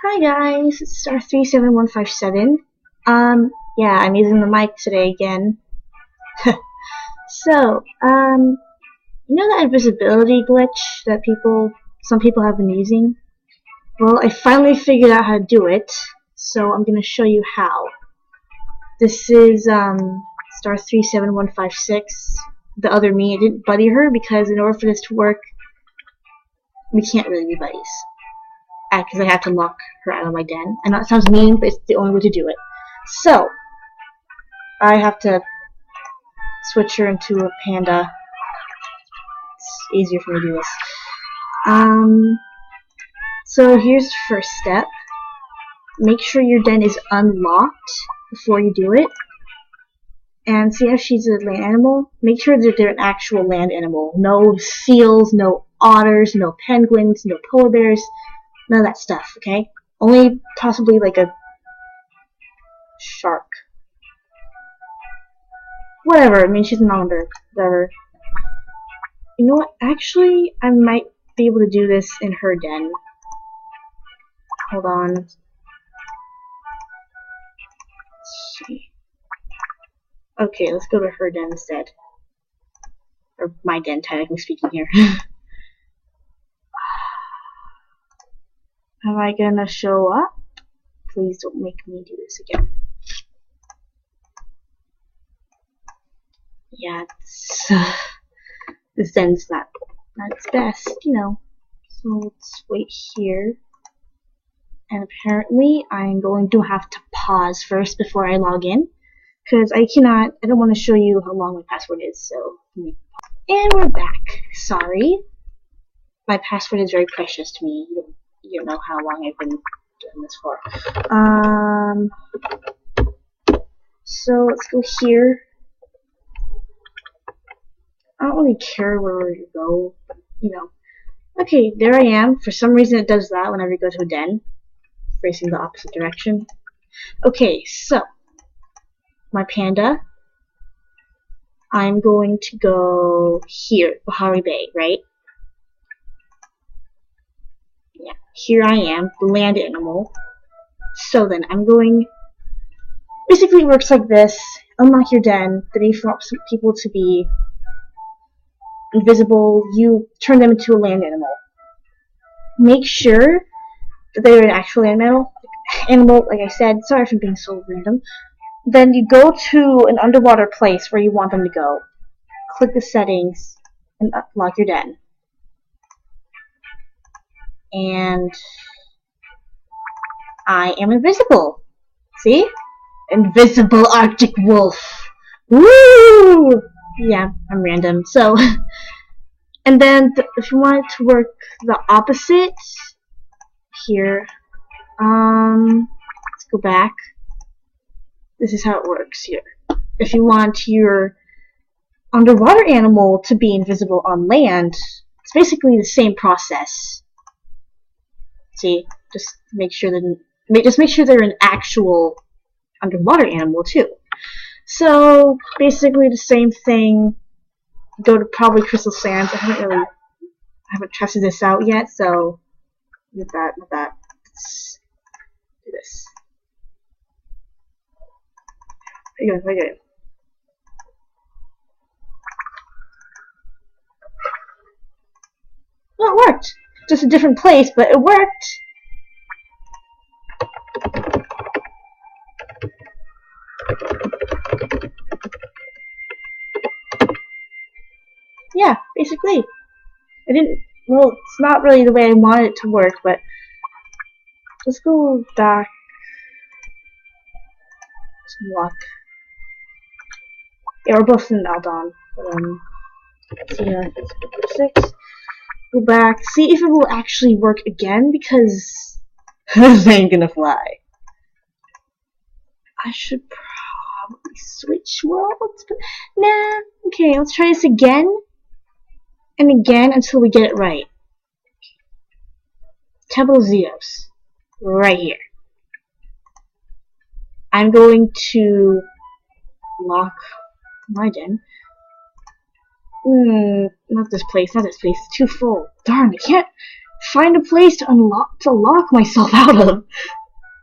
Hi guys, it's Star37157. Yeah, I'm using the mic today again. So, you know that invisibility glitch that some people have been using? Well, I finally figured out how to do it, so I'm gonna show you how. This is, Star37156, the other me. I didn't buddy her because in order for this to work, we can't really be buddies. Because I have to lock her out of my den. I know it sounds mean, but it's the only way to do it. So, I have to switch her into a panda. It's easier for me to do this. So here's the first step. Make sure your den is unlocked before you do it. And see how she's a land animal? Make sure that they're an actual land animal. No seals, no otters, no penguins, no polar bears. None of that stuff, okay? Only possibly like a shark. Whatever, I mean, she's an islander. Whatever. You know what? Actually, I might be able to do this in her den. Hold on. Let's see. Okay, let's go to her den instead. Or my den, technically speaking here. Am I gonna show up? Please don't make me do this again. Yeah, this end's not its best, you know. So let's wait here. And apparently I'm going to have to pause first before I log in. Because I don't want to show you how long my password is, so. And we're back. Sorry. My password is very precious to me. You don't know how long I've been doing this for. So let's go here. I don't really care where you go, you know. Okay, there I am. For some reason it does that whenever you go to a den, facing the opposite direction. Okay, so my panda. I'm going to go here, Bahari Bay, right? Yeah, here I am, the land animal. So then, I'm going. Basically, it works like this: unlock your den. Then you want some people to be invisible. You turn them into a land animal. Make sure that they're an actual animal. Like I said. Sorry for being so random. Then you go to an underwater place where you want them to go. Click the settings and unlock your den. And I am invisible. See? Invisible Arctic wolf. Woo! Yeah, I'm random. So, and then if you want it to work the opposite, here, let's go back. This is how it works here. If you want your underwater animal to be invisible on land, it's basically the same process. See, just make sure they're an actual underwater animal too. So basically the same thing. Go to probably Crystal Sands. I haven't tested this out yet, so with that. Let's do this. Very good. Well, it worked. Just a different place, but it worked. Yeah, basically. Well, it's not really the way I wanted it to work, but let's go back. Some luck. Yeah, we're both in Aldon. See, 6. Go back. See if it will actually work again, because this ain't gonna fly. I should probably switch worlds, but nah. Okay, let's try this again and again until we get it right. Temple Zeus, right here. I'm going to lock my den. Not this place, it's too full. Darn, I can't. find a place to lock myself out of.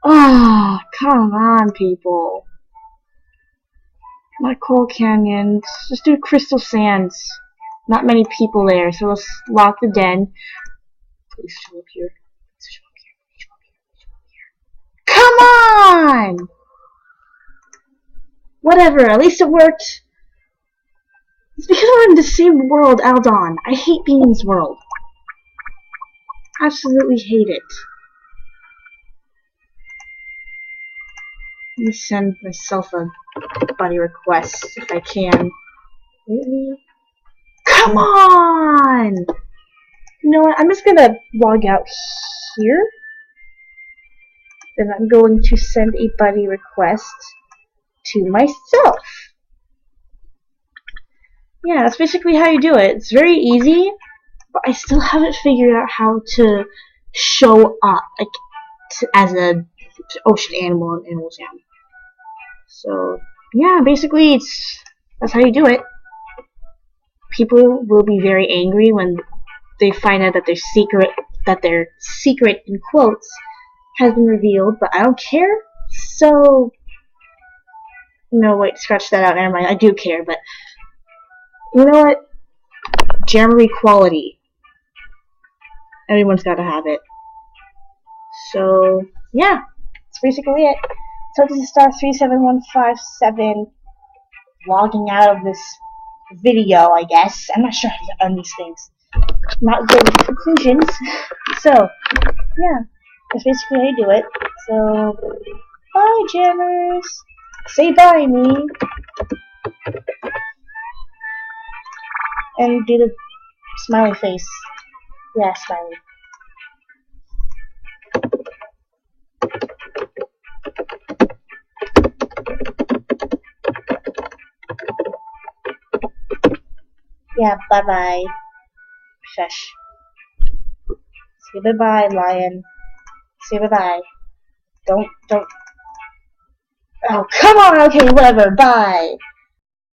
Ah, come on, people. Not Coal Canyon. Let's just do Crystal Sands. Not many people there, so let's lock the den. Please show up here. Come on! Whatever, at least it worked. It's because we're in the same world, Aldon. I hate being in this world. Absolutely hate it. Let me send myself a buddy request if I can. Really? Come on! You know what? I'm just gonna log out here. Then I'm going to send a buddy request to myself. Yeah, that's basically how you do it. It's very easy, but I still haven't figured out how to show up as a ocean animal in Animal Jam. So yeah, basically that's how you do it. People will be very angry when they find out that their secret in quotes has been revealed, but I don't care. So no, wait, scratch that out. Never mind. I do care, but you know what? Jamboree quality. Everyone's got to have it. So yeah, that's basically it. So this is Star37157 logging out of this video, I guess. I'm not sure how to run these things. Not good with conclusions. So yeah, that's basically how you do it. So bye, jammers. Say bye, me. And do the smiley face. Yeah, smiley. Yeah, bye-bye. Shush. Say bye-bye, lion. Say bye-bye. Don't. Oh, come on! Okay, whatever. Bye.